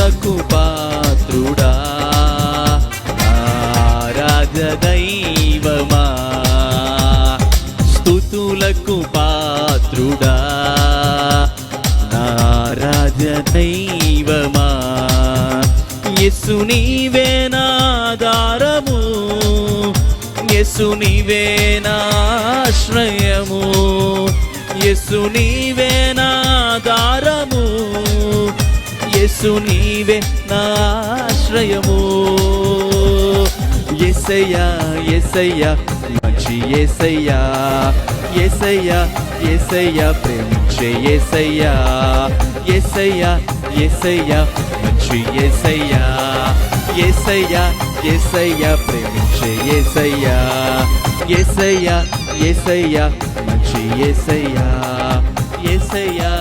స్తుతులకు పాత్రుడా రాజదైవమా, స్తుతులకు పాత్రుడా నా రాజదైవమా. యేసు నీవే నా ఆధారము, యేసు నీవే నా ఆశ్రయము, యేసు నీవే నా ఆధారము, యేసు నీవే నా ఆశ్రయము. యేసయ్యా యేసయ్యా మంచి యేసయ్యా, యేసయ్యా యేసయ్యా ప్రేమించే యేసయ్యా, యేసయ్యా యేసయ్యా మంచి యేసయ్యా, యేసయ్యా యేసయ్యా ప్రేమించే యేసయ్యా, యేసయ్యా యేసయ్యా మంచి యేసయ్యా, యేసయ్యా